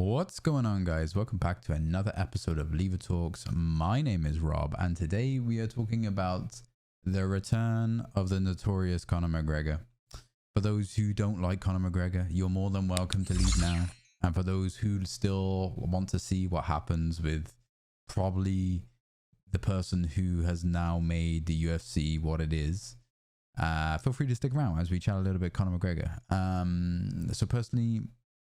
What's going on, guys? Welcome back to another episode of Lever Talks. My name is Rob, and today we are talking about the return of the notorious Conor McGregor. For those who don't like Conor McGregor, you're more than welcome to leave now. And for those who still want to see what happens with probably the person who has now made the UFC what it is, feel free to stick around as we chat a little bit Conor McGregor. So personally,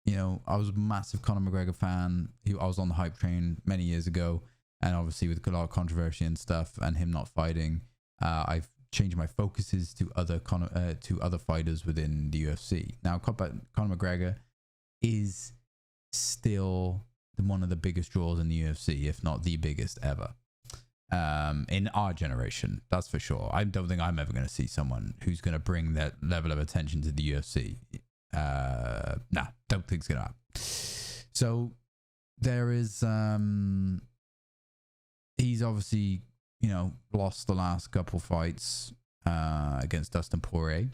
you know, I was a massive Conor McGregor fan. I was on the hype train many years ago, and obviously with a lot of controversy and stuff, and him not fighting, I've changed my focuses to other fighters within the UFC. Now, Conor McGregor is still one of the biggest draws in the UFC, if not the biggest ever. In our generation, that's for sure. I don't think I'm ever going to see someone who's going to bring that level of attention to the UFC. Nah, don't think it's gonna happen. So there is he's obviously, you know, lost the last couple fights against Dustin Poirier,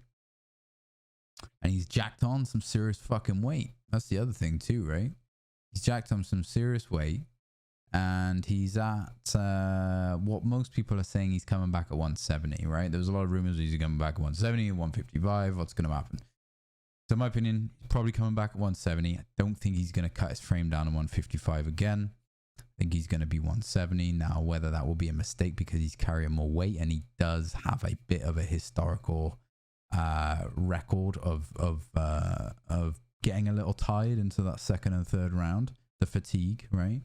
and he's jacked on some serious fucking weight. That's the other thing too, right? He's jacked on some serious weight, and he's at what most people are saying he's coming back at 170, right? There was a lot of rumors he's coming back at 170, 155. What's gonna happen? So in my opinion, he's probably coming back at 170. I don't think he's going to cut his frame down to 155 again. I think he's going to be 170. Now, whether that will be a mistake because he's carrying more weight, and he does have a bit of a historical record of getting a little tired into that second and third round, the fatigue, right?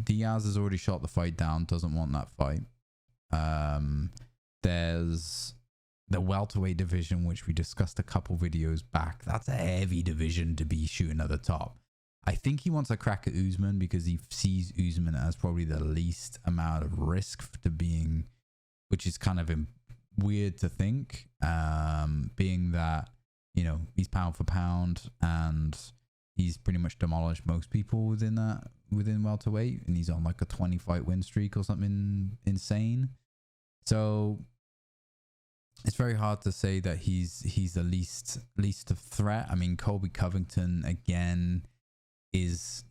Diaz has already shot the fight down, doesn't want that fight. There's the welterweight division, which we discussed a couple videos back. That's a heavy division to be shooting at the top. I think he wants a crack at Usman because he sees Usman as probably the least amount of risk to being, which is kind of weird to think, being that, you know, he's pound for pound and he's pretty much demolished most people within welterweight, and he's on like a 20 fight win streak or something insane. So it's very hard to say that he's the least of threat. I mean, Colby Covington again he's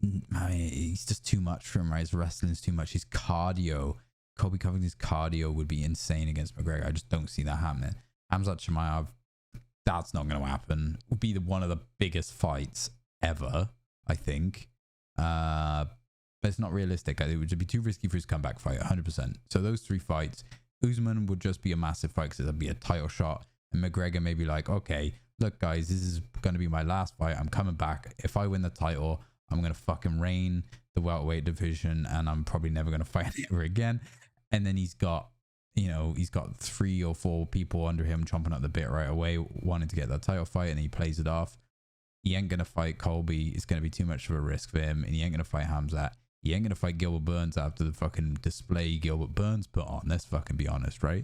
just too much for him, right? His wrestling's too much. His cardio, Colby Covington's cardio would be insane against McGregor. I just don't see that happening. Hamzat Chimaev, that's not going to happen. It would be one of the biggest fights ever, I think. But it's not realistic. It would just be too risky for his comeback fight, 100%. So those three fights, Usman would just be a massive fight because it'd be a title shot, and McGregor may be like, okay, look guys, this is going to be my last fight. I'm coming back. If I win the title, I'm going to fucking reign the welterweight division, and I'm probably never going to fight ever again. And then he's got 3 or 4 people under him chomping at the bit right away, wanting to get that title fight, and he plays it off. He ain't going to fight Colby. It's going to be too much of a risk for him, and he ain't going to fight Hamzat. He ain't going to fight Gilbert Burns after the fucking display Gilbert Burns put on. Let's fucking be honest, right?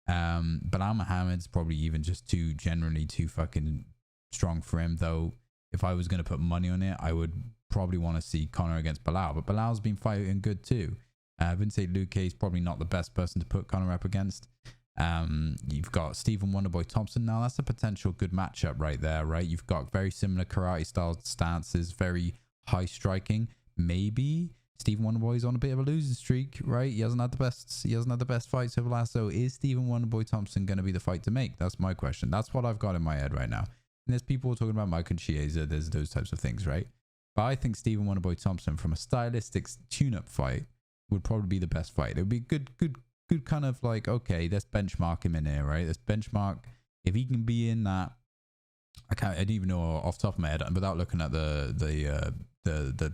Bilal Muhammad's probably even just generally too fucking strong for him, though. If I was going to put money on it, I would probably want to see Conor against Bilal. But Bilal's been fighting good too. Vincent Luque is probably not the best person to put Conor up against. You've got Stephen Wonderboy Thompson. Now, that's a potential good matchup right there, right? You've got very similar karate style stances, very high striking. Maybe Stephen Wonderboy's on a bit of a losing streak, right? He hasn't had the best fights over the last. So is Stephen Wonderboy Thompson going to be the fight to make? That's my question. That's what I've got in my head right now. And there's people talking about Mike and Chiesa. There's those types of things, right? But I think Stephen Wonderboy Thompson, from a stylistic tune-up fight, would probably be the best fight. It would be good kind of like, okay, let's benchmark him in here, right? Let's benchmark if he can be in that. I didn't even know off the top of my head, without looking at the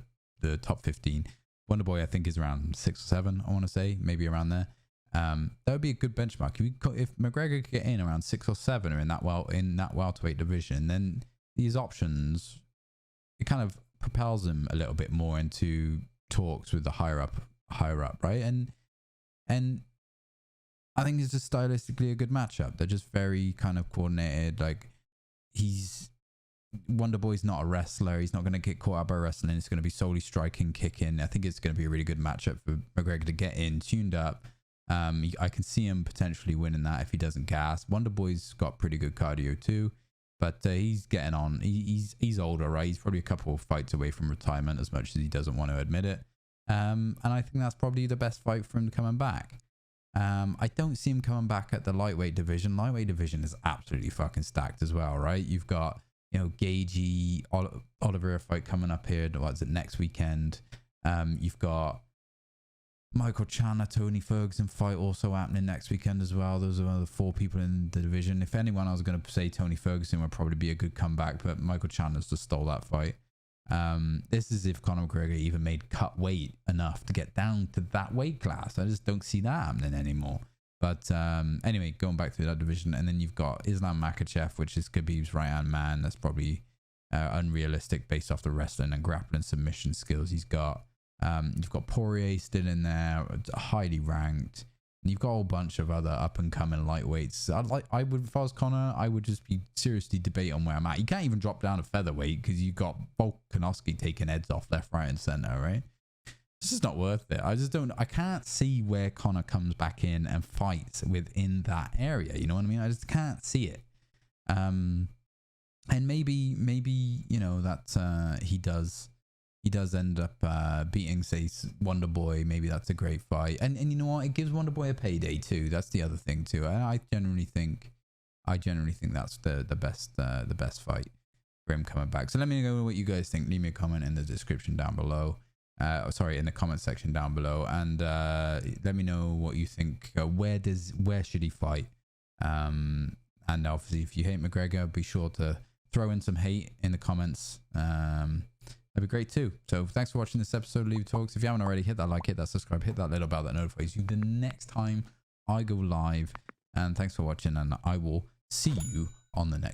top 15. Wonderboy, I think, is around 6 or 7. I want to say maybe around there. That would be a good benchmark. If McGregor could get in around 6 or 7 or in that welterweight division, then these options, it kind of propels him a little bit more into talks with the higher up, right? And I think it's just stylistically a good matchup. They're just very kind of coordinated. Like, Wonderboy's not a wrestler. He's not going to get caught out by wrestling. It's going to be solely striking, kicking. I think it's going to be a really good matchup for McGregor to get in, tuned up. I can see him potentially winning that if he doesn't gas. Wonderboy's got pretty good cardio too. But he's getting on. He's older, right? He's probably a couple of fights away from retirement, as much as he doesn't want to admit it. And I think that's probably the best fight for him coming back. I don't see him coming back at the lightweight division. Lightweight division is absolutely fucking stacked as well, right? You've got, you know, Gagey, Oliveira fight coming up here. What's it, next weekend? You've got Michael Chandler, Tony Ferguson fight also happening next weekend as well. Those are the 4 people in the division. If anyone, I was going to say Tony Ferguson would probably be a good comeback, but Michael Chandler's just stole that fight. This is if Conor McGregor even made cut weight enough to get down to that weight class. I just don't see that happening anymore. But anyway, going back to that division, and then you've got Islam Makhachev, which is Khabib's right-hand man. That's probably unrealistic based off the wrestling and grappling submission skills he's got. You've got Poirier still in there, highly ranked. And you've got a whole bunch of other up-and-coming lightweights. I would, if I was Conor, I would just be seriously debating on where I'm at. You can't even drop down to featherweight because you've got Volkanovski taking heads off left, right, and center, right? It's just not worth it. I can't see where Conor comes back in and fights within that area. You know what I mean? I just can't see it. And maybe you know that he does end up beating, say, Wonder Boy. Maybe that's a great fight, and you know what, it gives Wonder Boy a payday too. That's the other thing too. I generally think that's the best fight for him coming back. So let me know what you guys think. Leave me a comment in the description down below. In the comment section down below, and let me know what you think. Where should he fight? And obviously, if you hate McGregor, be sure to throw in some hate in the comments. That'd be great too. So thanks for watching this episode of Leave Talks. If you haven't already, hit that like, hit that subscribe, hit that little bell that notifies you the next time I go live. And thanks for watching, and I will see you on the next.